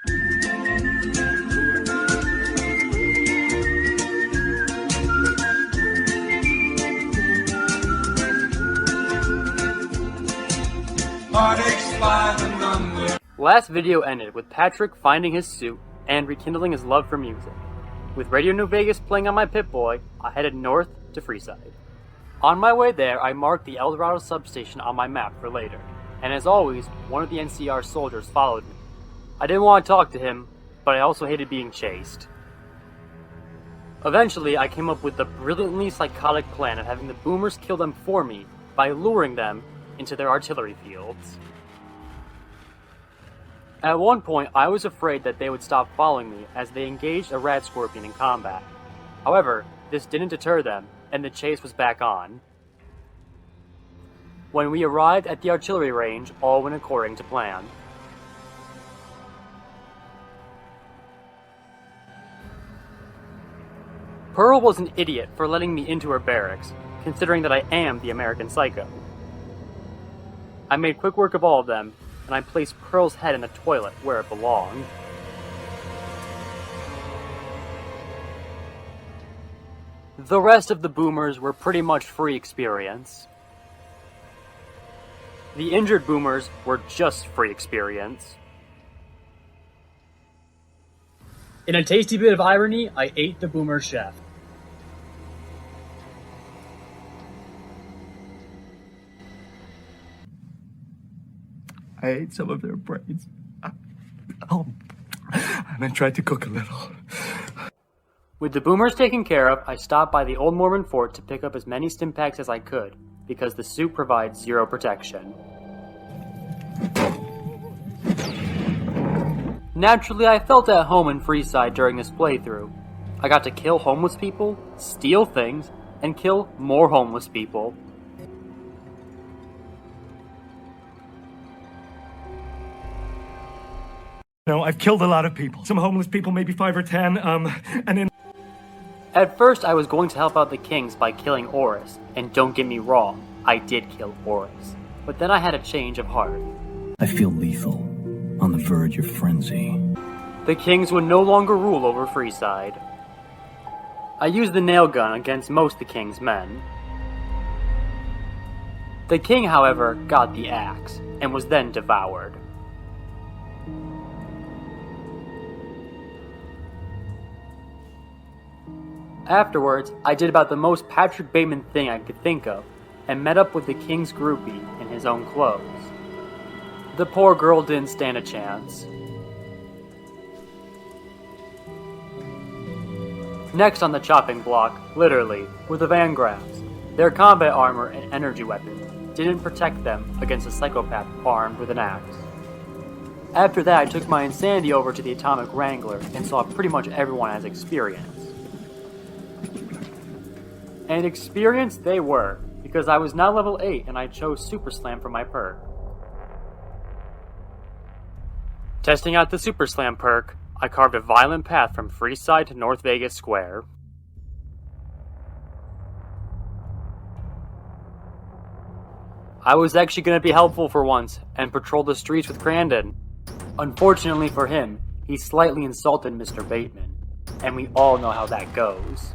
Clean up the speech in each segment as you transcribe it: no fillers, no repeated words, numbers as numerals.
Last video ended with Patrick finding his suit and rekindling his love for music. With Radio New Vegas playing on my Pip-Boy, I headed north to Freeside. On my way there, I marked the El Dorado substation on my map for later, and as always, one of the NCR soldiers followed me. I didn't want to talk to him, but I also hated being chased. Eventually, I came up with the brilliantly psychotic plan of having the boomers kill them for me by luring them into their artillery fields. At one point, I was afraid that they would stop following me as they engaged a rat scorpion in combat. However, this didn't deter them, and the chase was back on. When we arrived at the artillery range, all went according to plan. Pearl was an idiot for letting me into her barracks, considering that I am the American Psycho. I made quick work of all of them, and I placed Pearl's head in the toilet where it belonged. The rest of the boomers were pretty much free experience. The injured boomers were just free experience. In a tasty bit of irony, I ate the boomer chef. I ate some of their brains. And I tried to cook a little. With the boomers taken care of, I stopped by the old Mormon fort to pick up as many stim packs as I could, because the suit provides zero protection. Naturally, I felt at home in Freeside during this playthrough. I got to kill homeless people, steal things, and kill more homeless people. No, I've killed a lot of people. Some homeless people, maybe 5 or 10, and in... At first, I was going to help out the Kings by killing Oris, and don't get me wrong, I did kill Oris. But then I had a change of heart. I feel lethal, on the verge of frenzy. The Kings would no longer rule over Freeside. I used the nail gun against most of the King's men. The King, however, got the axe, and was then devoured. Afterwards, I did about the most Patrick Bateman thing I could think of, and met up with the King's groupie in his own clothes. The poor girl didn't stand a chance. Next on the chopping block, literally, were the Van Graffs. Their combat armor and energy weapons didn't protect them against a psychopath armed with an axe. After that, I took my insanity over to the Atomic Wrangler and saw pretty much everyone as experience. And experienced they were, because I was now level 8 and I chose Super Slam for my perk. Testing out the Super Slam perk, I carved a violent path from Freeside to North Vegas Square. I was actually going to be helpful for once and patrol the streets with Crandon. Unfortunately for him, he slightly insulted Mr. Bateman, and we all know how that goes.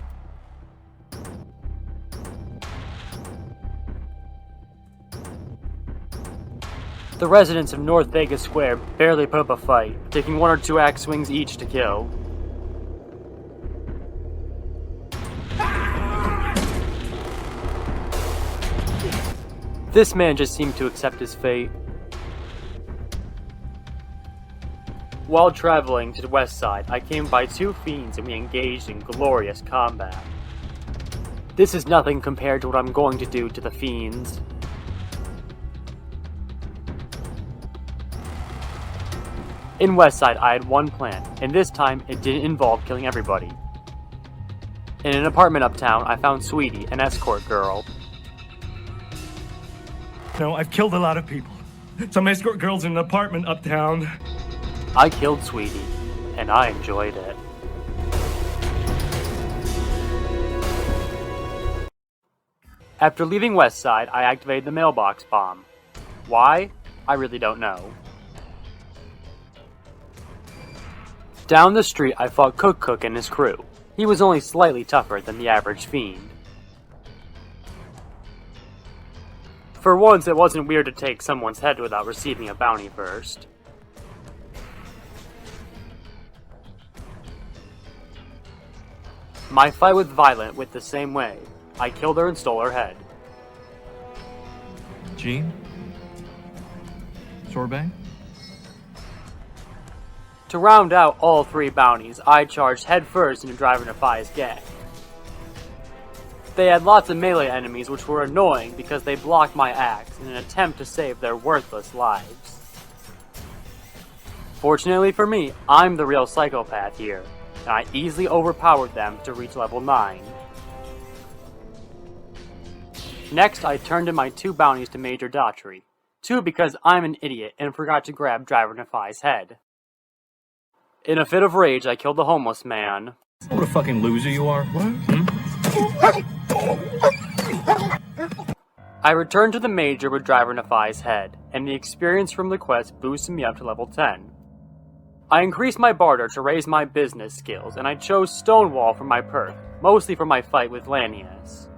The residents of North Vegas Square barely put up a fight, taking 1 or 2 axe swings each to kill. This man just seemed to accept his fate. While traveling to the west side, I came by 2 fiends and we engaged in glorious combat. This is nothing compared to what I'm going to do to the fiends. In Westside, I had one plan, and this time it didn't involve killing everybody. In an apartment uptown, I found Sweetie, an escort girl. No, I've killed a lot of people. Some escort girls in an apartment uptown. I killed Sweetie, and I enjoyed it. After leaving Westside, I activated the mailbox bomb. Why? I really don't know. Down the street, I fought Cook and his crew. He was only slightly tougher than the average fiend. For once, it wasn't weird to take someone's head without receiving a bounty first. My fight with Violet went the same way. I killed her and stole her head. Jean? Sorbet? To round out all 3 bounties, I charged headfirst into Driver Nefai's gang. They had lots of melee enemies which were annoying because they blocked my axe in an attempt to save their worthless lives. Fortunately for me, I'm the real psychopath here, and I easily overpowered them to reach level 9. Next, I turned in my 2 bounties to Major Daughtry. 2 because I'm an idiot and forgot to grab Driver Nefai's head. In a fit of rage, I killed the homeless man. What a fucking loser you are. What? I returned to the Major with Driver Nefai's head, and the experience from the quest boosted me up to level 10. I increased my barter to raise my business skills, and I chose Stonewall for my perk, mostly for my fight with Lanius.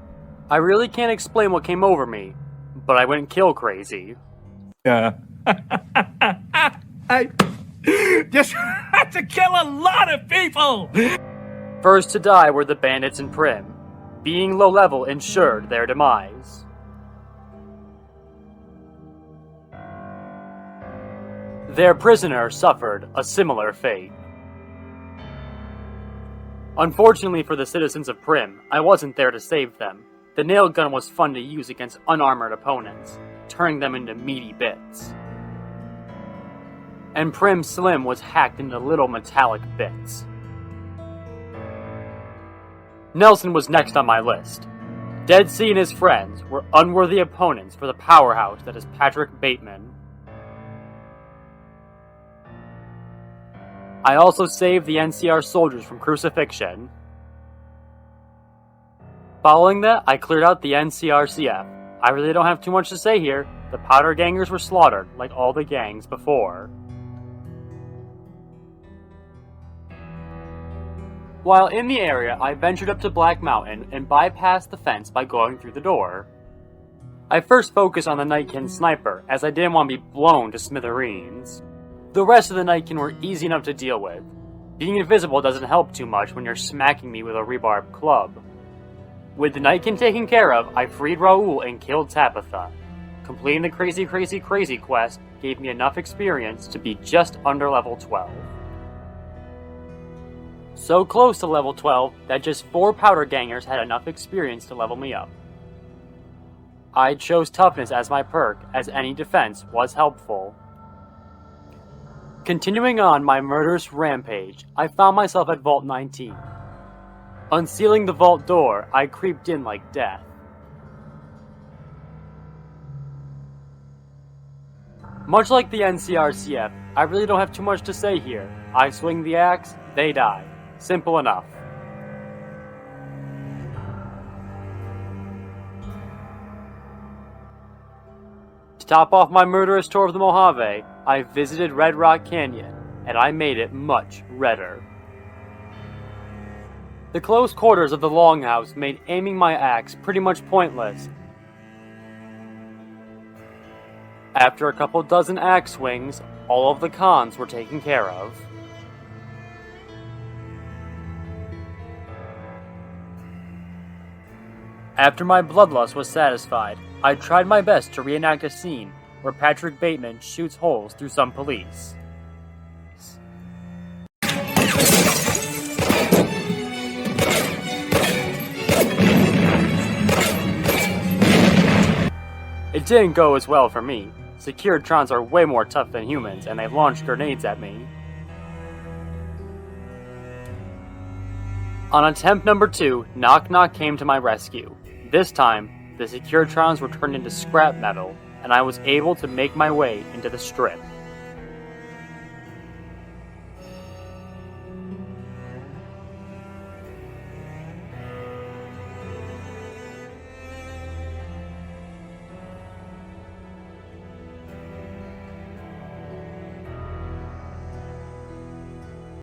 I really can't explain what came over me, but I went kill crazy. I just had to kill a lot of people! First to die were the bandits and Prim. Being low level ensured their demise. Their prisoner suffered a similar fate. Unfortunately for the citizens of Prim, I wasn't there to save them. The nail gun was fun to use against unarmored opponents, turning them into meaty bits. And Prim Slim was hacked into little metallic bits. Nelson was next on my list. Dead Sea and his friends were unworthy opponents for the powerhouse that is Patrick Bateman. I also saved the NCR soldiers from crucifixion. Following that, I cleared out the NCRCF. I really don't have too much to say here. The powder gangers were slaughtered, like all the gangs before. While in the area, I ventured up to Black Mountain and bypassed the fence by going through the door. I first focused on the Nightkin sniper, as I didn't want to be blown to smithereens. The rest of the Nightkin were easy enough to deal with. Being invisible doesn't help too much when you're smacking me with a rebarb club. With the Nightkin taken care of, I freed Raoul and killed Tabitha. Completing the crazy quest gave me enough experience to be just under level 12. So close to level 12 that just 4 powder gangers had enough experience to level me up. I chose toughness as my perk, as any defense was helpful. Continuing on my murderous rampage, I found myself at Vault 19. Unsealing the vault door, I creeped in like death. Much like the NCRCF, I really don't have too much to say here. I swing the axe, they die. Simple enough. To top off my murderous tour of the Mojave, I visited Red Rock Canyon, and I made it much redder. The close quarters of the Longhouse made aiming my axe pretty much pointless. After a couple dozen axe swings, all of the cons were taken care of. After my bloodlust was satisfied, I tried my best to reenact a scene where Patrick Bateman shoots holes through some police. It didn't go as well for me. Securitrons are way more tough than humans, and they launched grenades at me. On attempt number 2, Knock Knock came to my rescue. This time, the Securitrons were turned into scrap metal, and I was able to make my way into the strip.